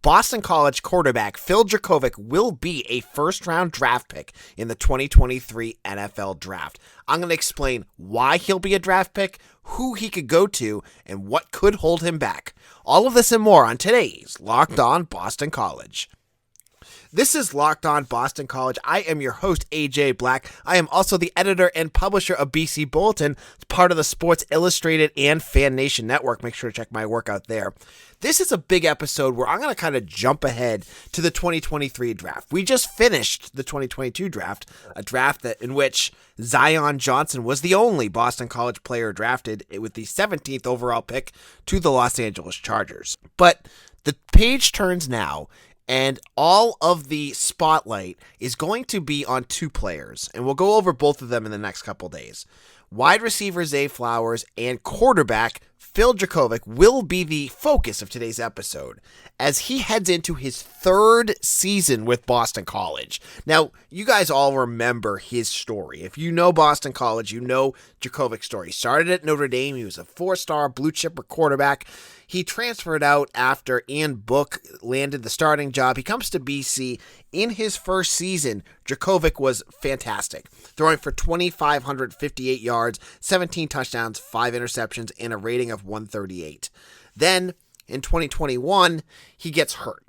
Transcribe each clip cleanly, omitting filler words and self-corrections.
Boston College quarterback Phil Jurkovec will be a first-round draft pick in the 2023 NFL Draft. I'm going to explain why he'll be a draft pick, who he could go to, and what could hold him back. All of this and more on today's Locked On Boston College. This is Locked On Boston College. I am your host, AJ Black. I am also the editor and publisher of BC Bulletin, part of the Sports Illustrated and Fan Nation Network. Make sure to check my work out there. This is a big episode where I'm going to kind of jump ahead to the 2023 draft. We just finished the 2022 draft, a draft in which Zion Johnson was the only Boston College player drafted with the 17th overall pick to the Los Angeles Chargers. But the page turns now, and all of the spotlight is going to be on two players, and we'll go over both of them in the next couple days. Wide receiver Zay Flowers and quarterback Phil Jurkovec will be the focus of today's episode as he heads into his third season with Boston College. Now, you guys all remember his story. If you know Boston College, you know Jurkovec's story. He started at Notre Dame. He was a four-star blue-chipper quarterback. He transferred out after Ian Book landed the starting job. He comes to BC. In his first season, Jurkovec was fantastic, throwing for 2,558 yards, 17 touchdowns, 5 interceptions, and a rating of 138. Then, in 2021, he gets hurt.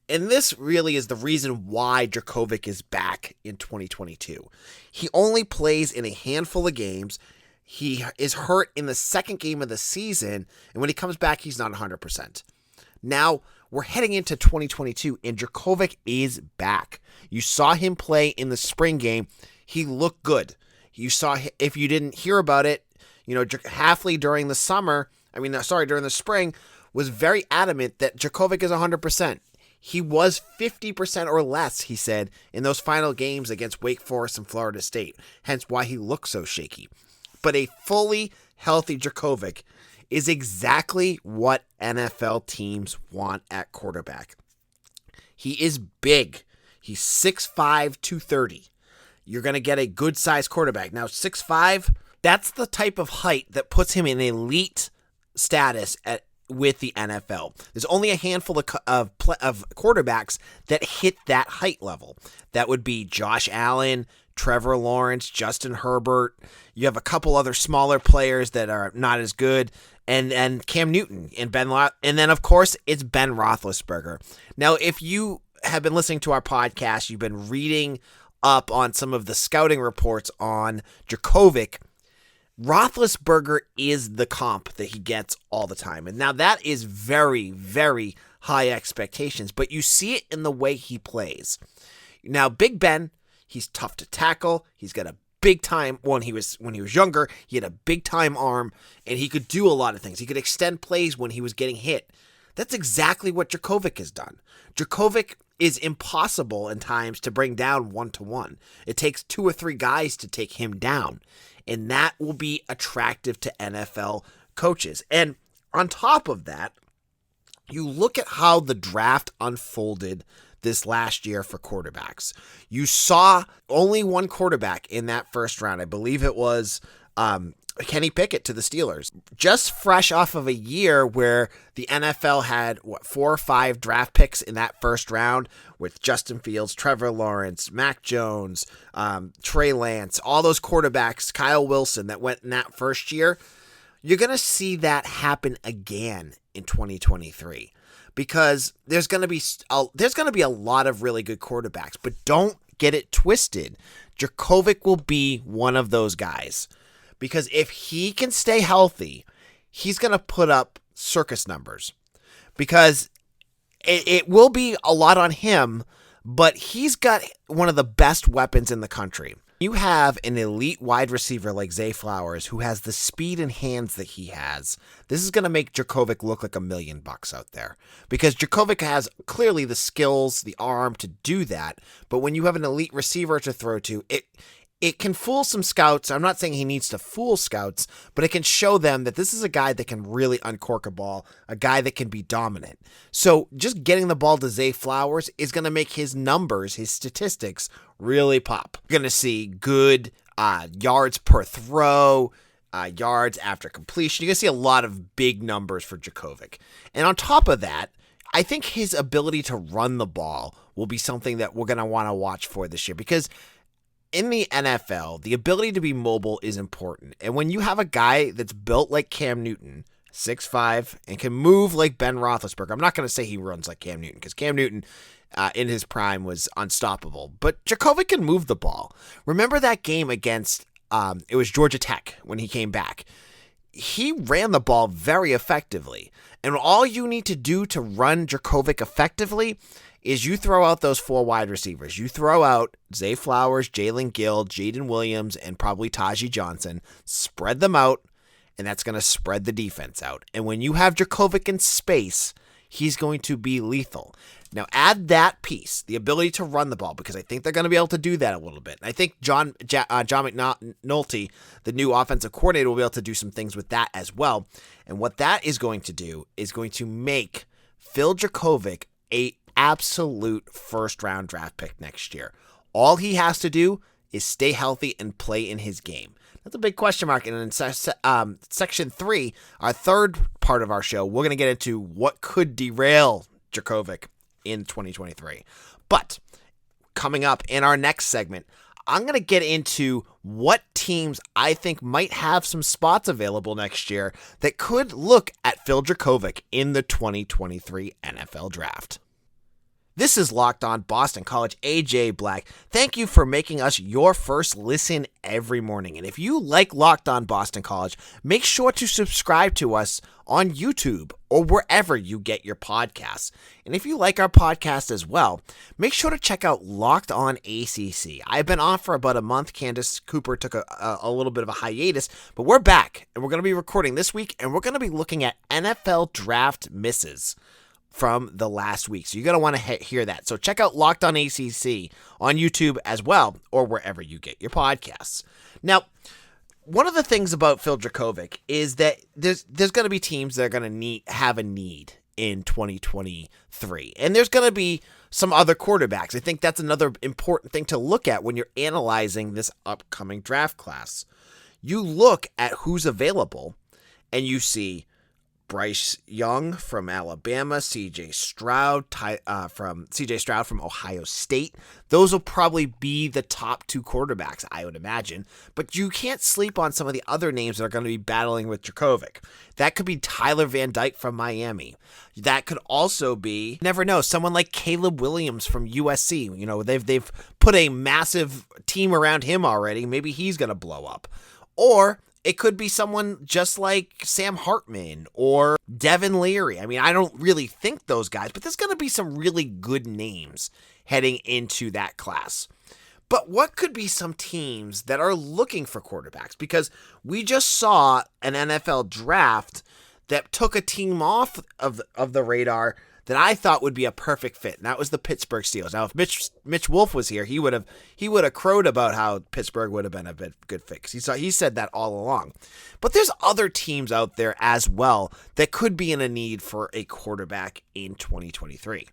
And this really is the reason why Jurkovec is back in 2022. He only plays in a handful of games. He is hurt in the second game of the season, and when he comes back, he's not 100%. Now, we're heading into 2022, and Jurkovec is back. You saw him play in the spring game. He looked good. You saw, if you didn't hear about it, Hafley during the spring, was very adamant that Jurkovec is 100%. He was 50% or less, he said, in those final games against Wake Forest and Florida State, hence why he looked so shaky. But a fully healthy Jurkovec is exactly what NFL teams want at quarterback. He is big. He's 6'5", 230. You're going to get a good-sized quarterback. Now, 6'5", that's the type of height that puts him in elite status with the NFL. There's only a handful of quarterbacks that hit that height level. That would be Josh Allen, Trevor Lawrence, Justin Herbert. You have a couple other smaller players that are not as good, and Cam Newton and and then of course it's Ben Roethlisberger. Now, if you have been listening to our podcast, you've been reading up on some of the scouting reports on Jurkovec. Roethlisberger is the comp that he gets all the time, and now that is very, very high expectations. But you see it in the way he plays. Now, Big Ben. He's tough to tackle. He's got a big time, when he was younger, he had a big time arm, and he could do a lot of things. He could extend plays when he was getting hit. That's exactly what Jurkovec has done. Jurkovec is impossible in times to bring down 1-to-1. It takes 2 or 3 guys to take him down, and that will be attractive to NFL coaches. And on top of that, you look at how the draft unfolded this last year for quarterbacks. You saw only one quarterback in that first round. I believe it was Kenny Pickett to the Steelers. Just fresh off of a year where the NFL had, 4 or 5 draft picks in that first round with Justin Fields, Trevor Lawrence, Mac Jones, Trey Lance, all those quarterbacks, Kyle Wilson that went in that first year. You're going to see that happen again in 2023. Because there's going to be a lot of really good quarterbacks, but don't get it twisted. Jurkovec will be one of those guys, because if he can stay healthy, he's going to put up circus numbers. Because it will be a lot on him, but he's got one of the best weapons in the country. You have an elite wide receiver like Zay Flowers who has the speed and hands that he has. This is going to make Jurkovec look like $1 million out there, because Jurkovec has clearly the skills, the arm to do that. But when you have an elite receiver to throw to, it can fool some scouts. I'm not saying he needs to fool scouts, but it can show them that this is a guy that can really uncork a ball, a guy that can be dominant. So just getting the ball to Zay Flowers is going to make his numbers, his statistics, really pop. You're going to see good yards per throw, yards after completion. You're going to see a lot of big numbers for Jurkovec. And on top of that, I think his ability to run the ball will be something that we're going to want to watch for this year, because in the NFL, the ability to be mobile is important. And when you have a guy that's built like Cam Newton, 6'5", and can move like Ben Roethlisberger, I'm not going to say he runs like Cam Newton, because Cam Newton in his prime was unstoppable. But Jurkovec can move the ball. Remember that game against, it was Georgia Tech when he came back. He ran the ball very effectively. And all you need to do to run Jurkovec effectively is you throw out those 4 wide receivers. You throw out Zay Flowers, Jalen Gill, Jaden Williams, and probably Tajee Johnson. Spread them out, and that's going to spread the defense out. And when you have Jurkovec in space, he's going to be lethal. Now add that piece, the ability to run the ball, because I think they're going to be able to do that a little bit. And I think John McNulty, the new offensive coordinator, will be able to do some things with that as well. And what that is going to do is going to make Phil Jurkovec a absolute first-round draft pick next year. All he has to do is stay healthy and play in his game. That's a big question mark. And in section 3, our third part of our show, we're going to get into what could derail Jurkovec in 2023. But coming up in our next segment, I'm going to get into what teams I think might have some spots available next year that could look at Phil Jurkovec in the 2023 NFL Draft. This is Locked On Boston College. AJ Black. Thank you for making us your first listen every morning. And if you like Locked On Boston College, make sure to subscribe to us on YouTube or wherever you get your podcasts. And if you like our podcast as well, make sure to check out Locked On ACC. I've been off for about a month. Candace Cooper took a little bit of a hiatus, but we're back and we're going to be recording this week, and we're going to be looking at NFL draft misses from the last week. So you're going to want to hear that. So check out Locked On ACC on YouTube as well, or wherever you get your podcasts. Now, one of the things about Phil Jurkovec is that there's going to be teams that are going to have a need in 2023. And there's going to be some other quarterbacks. I think that's another important thing to look at when you're analyzing this upcoming draft class. You look at who's available and you see Bryce Young from Alabama, CJ Stroud from Ohio State. Those will probably be the top 2 quarterbacks, I would imagine. But you can't sleep on some of the other names that are going to be battling with Jurkovec. That could be Tyler Van Dyke from Miami. That could also be, you never know, someone like Caleb Williams from USC. You know, they've put a massive team around him already. Maybe he's going to blow up. Or it could be someone just like Sam Hartman or Devin Leary. I mean, I don't really think those guys, but there's going to be some really good names heading into that class. But what could be some teams that are looking for quarterbacks? Because we just saw an NFL draft that took a team off of the radar that I thought would be a perfect fit, and that was the Pittsburgh Steelers. Now, if Mitch Wolf was here, he would have crowed about how Pittsburgh would have been a good fit, because he said that all along. But there's other teams out there as well that could be in a need for a quarterback in 2023.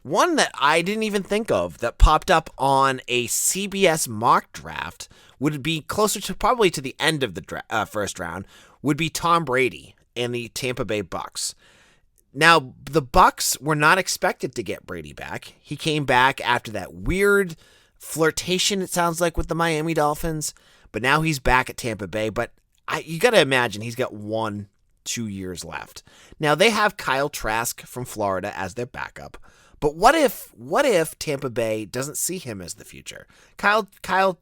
One that I didn't even think of that popped up on a CBS mock draft would be closer to probably to the end of the first round, would be Tom Brady and the Tampa Bay Bucks. Now, the Bucks were not expected to get Brady back. He came back after that weird flirtation, it sounds like, with the Miami Dolphins. But now he's back at Tampa Bay. But you got to imagine he's got 1-2 years left. Now, they have Kyle Trask from Florida as their backup. But what if Tampa Bay doesn't see him as the future? Kyle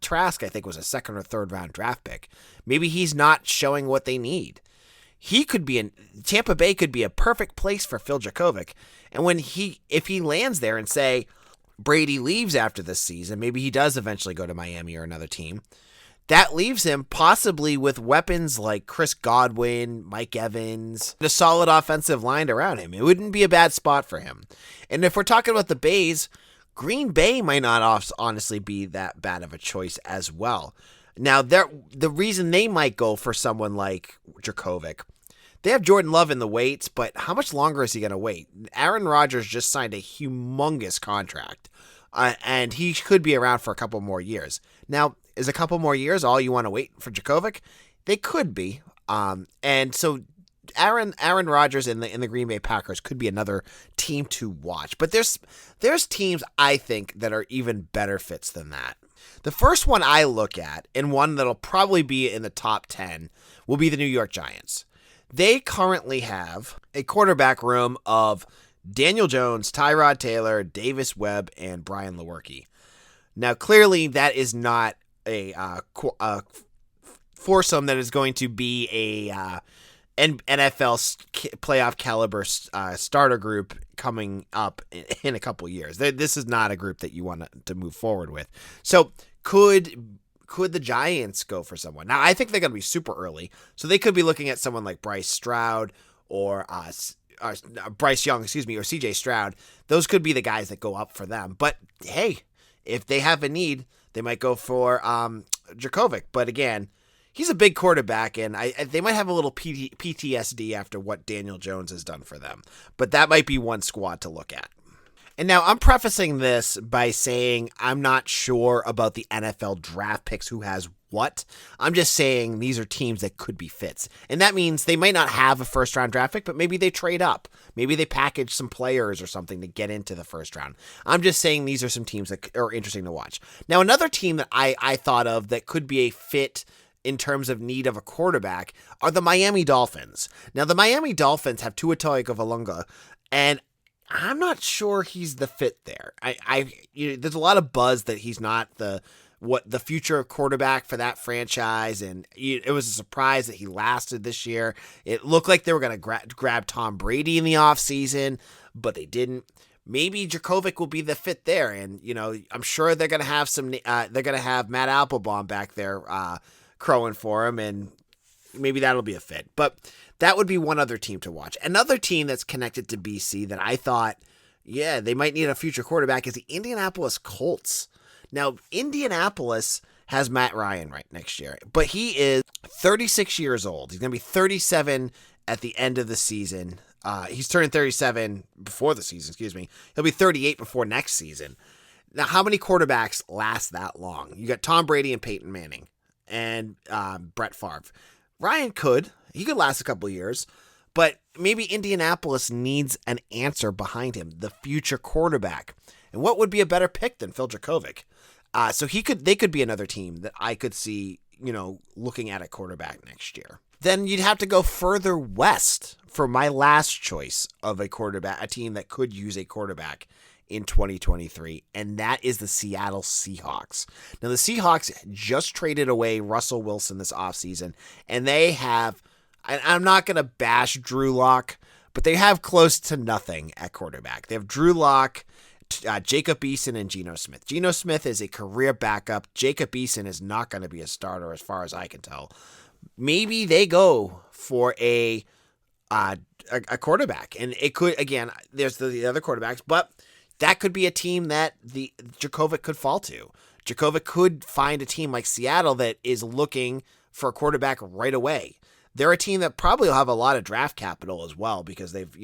Trask, I think, was a 2nd or 3rd round draft pick. Maybe he's not showing what they need. Tampa Bay could be a perfect place for Phil Jurkovec. And if he lands there and say Brady leaves after this season, maybe he does eventually go to Miami or another team, that leaves him possibly with weapons like Chris Godwin, Mike Evans, and a solid offensive line around him. It wouldn't be a bad spot for him. And if we're talking about the Bays, Green Bay might not honestly be that bad of a choice as well. Now, the reason they might go for someone like Jurkovec, they have Jordan Love in the weights, but how much longer is he going to wait? Aaron Rodgers just signed a humongous contract, and he could be around for a couple more years. Now, is a couple more years all you want to wait for Jurkovec? They could be. And so Aaron Rodgers in the Green Bay Packers could be another team to watch. But there's teams I think that are even better fits than that. The first one I look at, and one that'll probably be in the top 10, will be the New York Giants. They currently have a quarterback room of Daniel Jones, Tyrod Taylor, Davis Webb, and Brian Lewerke. Now, clearly, that is not a foursome that is going to be a NFL playoff caliber starter group coming up in a couple years. This is not a group that you want to move forward with. So could the Giants go for someone? Now, I think they're going to be super early, so they could be looking at someone like Bryce Stroud or Bryce Young, or CJ Stroud. Those could be the guys that go up for them. But hey, if they have a need, they might go for Jurkovec. But again, he's a big quarterback, and they might have a little PTSD after what Daniel Jones has done for them. But that might be one squad to look at. And now I'm prefacing this by saying I'm not sure about the NFL draft picks, who has what. I'm just saying these are teams that could be fits. And that means they might not have a first-round draft pick, but maybe they trade up. Maybe they package some players or something to get into the first round. I'm just saying these are some teams that are interesting to watch. Now, another team that I thought of that could be a fit in terms of need of a quarterback are the Miami Dolphins. Now, the Miami Dolphins have Tua Tagovailoa, and I'm not sure he's the fit there. There's a lot of buzz that he's not the future quarterback for that franchise, and it was a surprise that he lasted this year. It looked like they were going to grab Tom Brady in the offseason, but they didn't. Maybe Jurkovec will be the fit there, and I'm sure they're going to have Matt Applebaum back there crowing for him, and maybe that'll be a fit. But that would be one other team to watch. Another team that's connected to BC that I thought, yeah, they might need a future quarterback is the Indianapolis Colts. Now, Indianapolis has Matt Ryan right next year, but he is 36 years old. He's going to be 37 at the end of the season. He's turning 37 before the season, He'll be 38 before next season. Now, how many quarterbacks last that long? You got Tom Brady and Peyton Manning and Brett Favre. Ryan he could last a couple years, but maybe Indianapolis needs an answer behind him, the future quarterback. And what would be a better pick than Phil Jurkovec? So they could be another team that I could see, looking at a quarterback next year. Then you'd have to go further west for my last choice of a team that could use a quarterback in 2023, and that is the Seattle Seahawks. Now, the Seahawks just traded away Russell Wilson this offseason, and they have, I'm not going to bash Drew Lock, but they have close to nothing at quarterback. They have Drew Lock, Jacob Eason, and Geno Smith. Geno Smith is a career backup. Jacob Eason is not going to be a starter as far as I can tell. Maybe they go for a quarterback, and it could, again, there's the other quarterbacks, but that could be a team that the Jurkovec could fall to. Jurkovec could find a team like Seattle that is looking for a quarterback right away. They're a team that probably will have a lot of draft capital as well, because they've,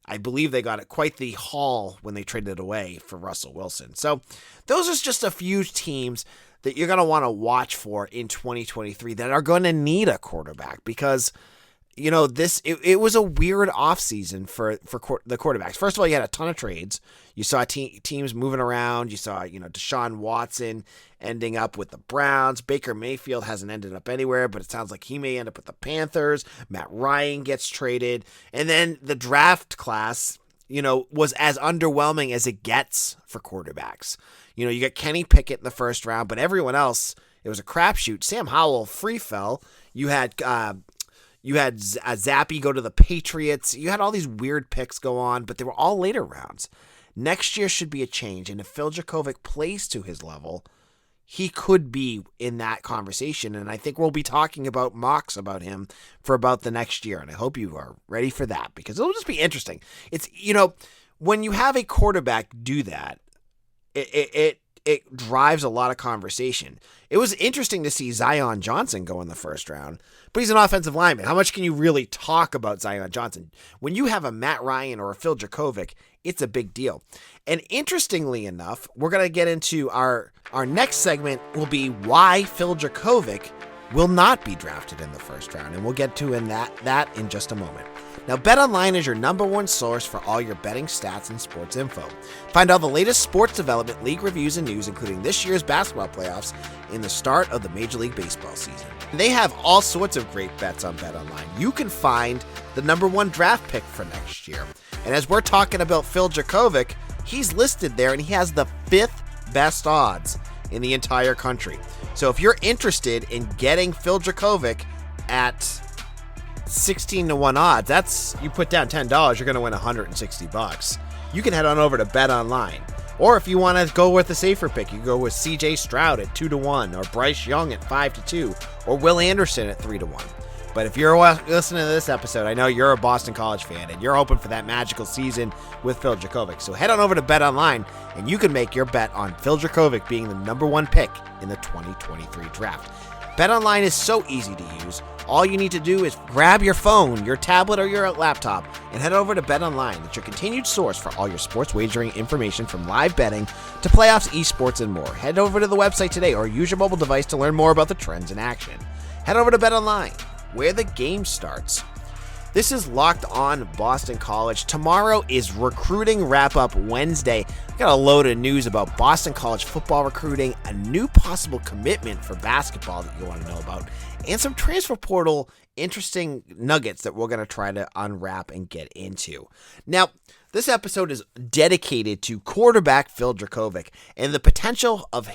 I believe they got quite the haul when they traded away for Russell Wilson. So those are just a few teams that you're going to want to watch for in 2023 that are going to need a quarterback, because it was a weird offseason for the quarterbacks. First of all, you had a ton of trades. You saw teams moving around. You saw, Deshaun Watson ending up with the Browns. Baker Mayfield hasn't ended up anywhere, but it sounds like he may end up with the Panthers. Matt Ryan gets traded. And then the draft class, was as underwhelming as it gets for quarterbacks. You got Kenny Pickett in the first round, but everyone else, it was a crapshoot. Sam Howell free fell. You had Zappy go to the Patriots. You had all these weird picks go on, but they were all later rounds. Next year should be a change, and if Phil Jurkovec plays to his level, he could be in that conversation, and I think we'll be talking about mocks about him for about the next year, and I hope you are ready for that, because it'll just be interesting. It's, when you have a quarterback do that, it drives a lot of conversation. It was interesting to see Zion Johnson go in the first round, but he's an offensive lineman. How much can you really talk about Zion Johnson? When you have a Matt Ryan or a Phil Jurkovec, it's a big deal. And interestingly enough, we're going to get into our next segment will be why Phil Jurkovec will not be drafted in the first round, and we'll get to that in just a moment. Now, BetOnline is your number one source for all your betting stats and sports info. Find all the latest sports development, league reviews, and news, including this year's basketball playoffs and the start of the Major League Baseball season. They have all sorts of great bets on BetOnline. You can find the number one draft pick for next year. And as we're talking about Phil Jurkovec, he's listed there, and he has the 5th best odds in the entire country. So if you're interested in getting Phil Jurkovec at 16-1 odds, that's, you put down $10, you're going to win $160. You can head on over to BetOnline. Or if you want to go with a safer pick, you go with CJ Stroud at 2-1, or Bryce Young at 5-2, or Will Anderson at 3-1. But if you're listening to this episode, I know you're a Boston College fan and you're hoping for that magical season with Phil Jurkovec. So head on over to BetOnline and you can make your bet on Phil Jurkovec being the number one pick in the 2023 draft. BetOnline is so easy to use. All you need to do is grab your phone, your tablet, or your laptop and head over to BetOnline. It's your continued source for all your sports wagering information, from live betting to playoffs, esports, and more. Head over to the website today or use your mobile device to learn more about the trends in action. Head over to BetOnline, where the game starts. This is Locked On Boston College. Tomorrow is Recruiting Wrap-Up Wednesday. I got a load of news about Boston College football recruiting, a new possible commitment for basketball that you want to know about, and some transfer portal interesting nuggets that we're going to try to unwrap and get into. Now, this episode is dedicated to quarterback Phil Jurkovec and the potential of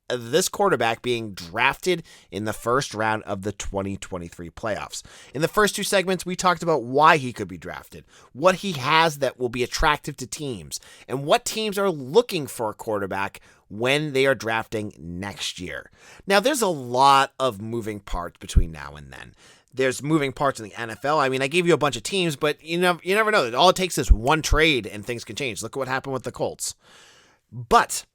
this quarterback being drafted in the first round of the 2023 playoffs. In the first two segments, we talked about why he could be drafted, what he has that will be attractive to teams, and what teams are looking for a quarterback when they are drafting next year. Now, there's a lot of moving parts between now and then. There's moving parts in the NFL. I mean, I gave you a bunch of teams, but you never know. All it takes is one trade and things can change. Look at what happened with the Colts. But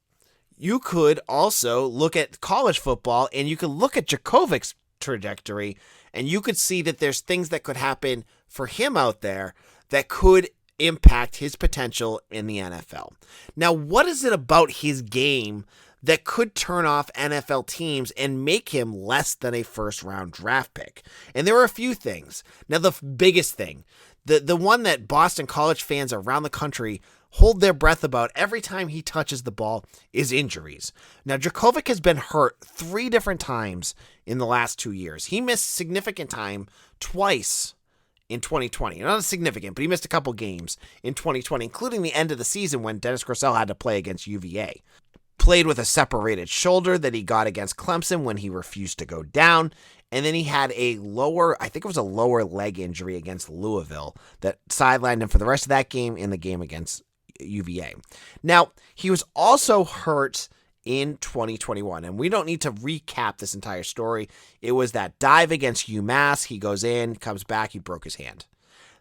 you could also look at college football and you could look at Jurkovec's trajectory and you could see that there's things that could happen for him out there that could impact his potential in the NFL. Now, what is it about his game that could turn off NFL teams and make him less than a first-round draft pick? And there are a few things. Now, the biggest thing, the one that Boston College fans around the country hold their breath about every time he touches the ball, is injuries. Now, Jurkovec has been hurt 3 different times in the last 2 years. He missed significant time twice in 2020. Not significant, but he missed a couple games in 2020, including the end of the season when Dennis Grosel had to play against UVA. Played with a separated shoulder that he got against Clemson when he refused to go down. And then he had I think it was a lower leg injury against Louisville that sidelined him for the rest of that game in the game against UVA. Now, he was also hurt in 2021, and we don't need to recap this entire story. It was that dive against UMass. He goes in, comes back, he broke his hand.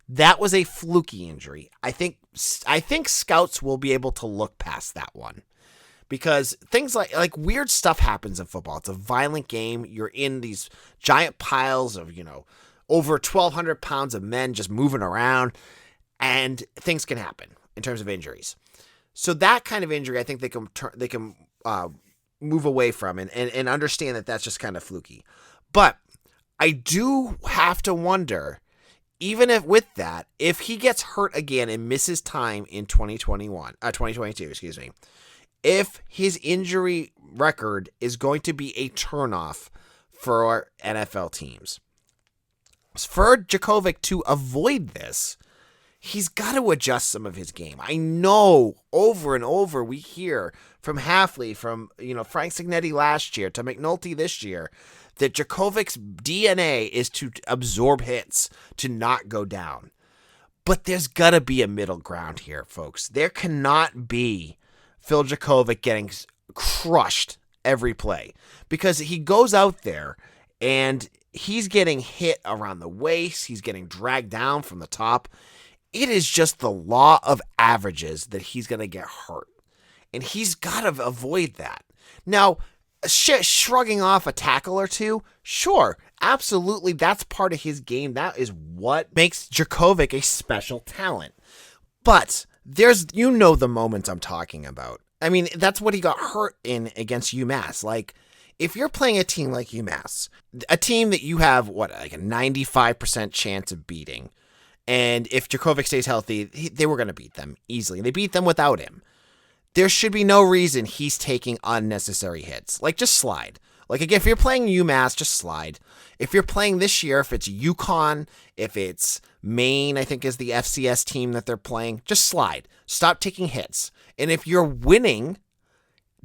That was a fluky injury. I think scouts will be able to look past that one, because things like weird stuff happens in football. It's a violent game. You're in these giant piles of, over 1,200 pounds of men just moving around, and things can happen in terms of injuries. So that kind of injury, I think they can move away from and understand that that's just kind of fluky. But I do have to wonder, even if he gets hurt again and misses time in 2022, if his injury record is going to be a turnoff for our NFL teams. For Jurkovec to avoid this, he's got to adjust some of his game. I know over and over we hear from Hafley, from Frank Signetti last year to McNulty this year, that Jurkovec's DNA is to absorb hits, to not go down. But there's got to be a middle ground here, folks. There cannot be Phil Jurkovec getting crushed every play, because he goes out there and he's getting hit around the waist. He's getting dragged down from the top. It is just the law of averages that he's going to get hurt. And he's got to avoid that. Now, shrugging off a tackle or two, sure, absolutely, that's part of his game. That is what makes Jurkovec a special talent. But there's, the moments I'm talking about. I mean, that's what he got hurt in against UMass. Like, if you're playing a team like UMass, a team that you have, like a 95% chance of beating, and if Jurkovec stays healthy, they were going to beat them easily. They beat them without him. There should be no reason he's taking unnecessary hits. Like, just slide. Like, again, if you're playing UMass, just slide. If you're playing this year, if it's UConn, if it's Maine, I think is the FCS team that they're playing, just slide. Stop taking hits. And if you're winning,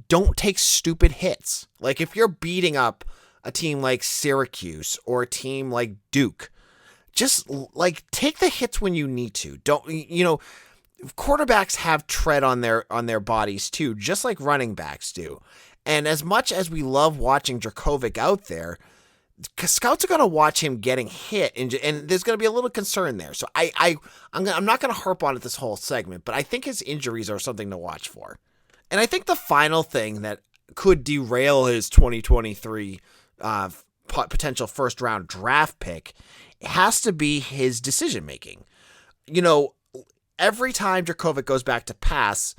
don't take stupid hits. Like, if you're beating up a team like Syracuse or a team like Duke, just, like, take the hits when you need to. Don't, quarterbacks have tread on their bodies too, just like running backs do. And as much as we love watching Jurkovec out there, scouts are going to watch him getting hit, and there's going to be a little concern there. So I'm not going to harp on it this whole segment, but I think his injuries are something to watch for. And I think the final thing that could derail his 2023 potential first-round draft pick has to be his decision-making. Every time Jurkovec goes back to pass,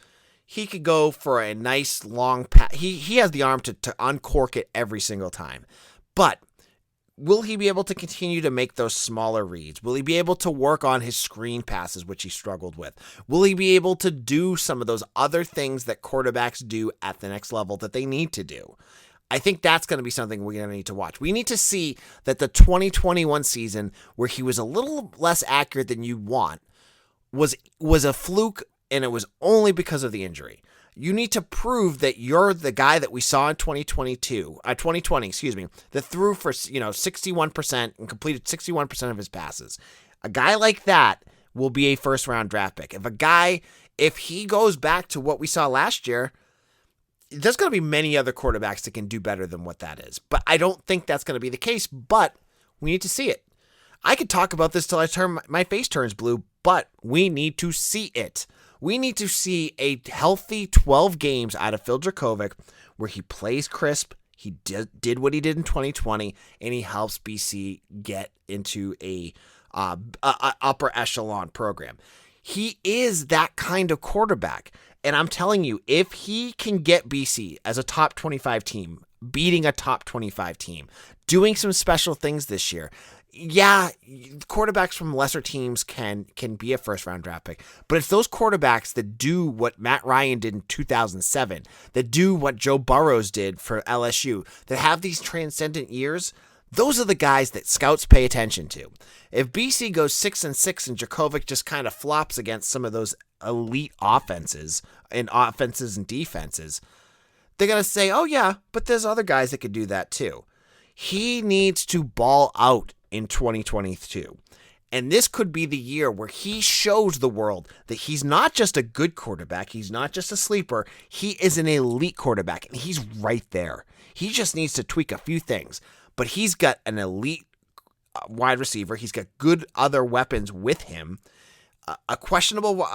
he could go for a nice long pass. He has the arm to uncork it every single time. But will he be able to continue to make those smaller reads? Will he be able to work on his screen passes, which he struggled with? Will he be able to do some of those other things that quarterbacks do at the next level that they need to do? I think that's going to be something we're going to need to watch. We need to see that the 2021 season, where he was a little less accurate than you want, was a fluke, and it was only because of the injury. You need to prove that you're the guy that we saw in 2020, that threw for 61% and completed 61% of his passes. A guy like that will be a first-round draft pick. If he goes back to what we saw last year, there's going to be many other quarterbacks that can do better than what that is. But I don't think that's going to be the case, but we need to see it. I could talk about this till my face turns blue, but we need to see it. We need to see a healthy 12 games out of Phil Jurkovec where he plays crisp, he did what he did in 2020, and he helps BC get into a upper echelon program. He is that kind of quarterback. And I'm telling you, if he can get BC as a top 25 team, beating a top 25 team, doing some special things this year, yeah, quarterbacks from lesser teams can be a first-round draft pick, but it's those quarterbacks that do what Matt Ryan did in 2007, that do what Joe Burrows did for LSU, that have these transcendent years. Those are the guys that scouts pay attention to. If BC goes 6-6 and Jurkovec just kind of flops against some of those elite offenses and defenses, they're going to say, oh yeah, but there's other guys that could do that too. He needs to ball out in 2022. And this could be the year where he shows the world that he's not just a good quarterback, he's not just a sleeper, he is an elite quarterback, and he's right there. He just needs to tweak a few things. But he's got an elite wide receiver. He's got good other weapons with him. A questionable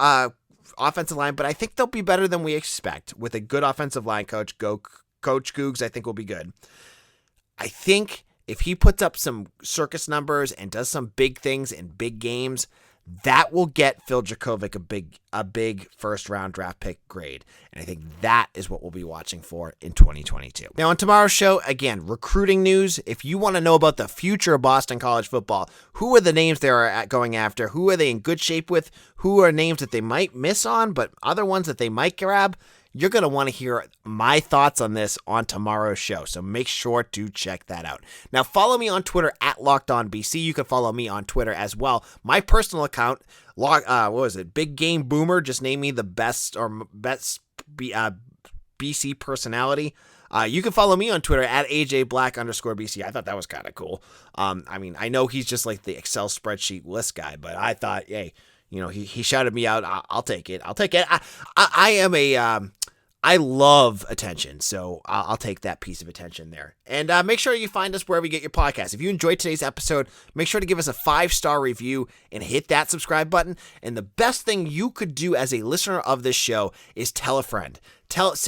offensive line, but I think they'll be better than we expect. With a good offensive line coach, Coach Googs, I think will be good. I think if he puts up some circus numbers and does some big things in big games, that will get Phil Jurkovec a big first-round draft pick grade. And I think that is what we'll be watching for in 2022. Now, on tomorrow's show, again, recruiting news. If you want to know about the future of Boston College football, who are the names they are going after? Who are they in good shape with? Who are names that they might miss on, but other ones that they might grab? You're going to want to hear my thoughts on this on tomorrow's show, so make sure to check that out. Now, follow me on Twitter at LockedOnBC. You can follow me on Twitter as well. My personal account, Big Game Boomer, just named me the best BC personality. You can follow me on Twitter at AJBlack_BC. I thought that was kind of cool. I know he's just like the Excel spreadsheet list guy, but I thought, hey, he shouted me out. I'll take it. I love attention, so I'll take that piece of attention there. And make sure you find us wherever you get your podcast. If you enjoyed today's episode, make sure to give us a 5-star review and hit that subscribe button. And the best thing you could do as a listener of this show is tell a friend.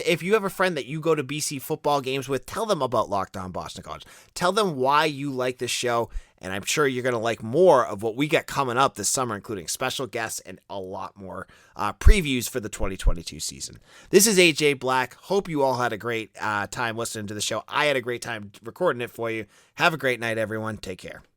If you have a friend that you go to BC football games with, tell them about Locked On Boston College. Tell them why you like this show, And I'm sure you're going to like more of what we got coming up this summer, including special guests and a lot more previews for the 2022 season. This is AJ Black. Hope you all had a great time listening to the show. I had a great time recording it for you. Have a great night, everyone. Take care.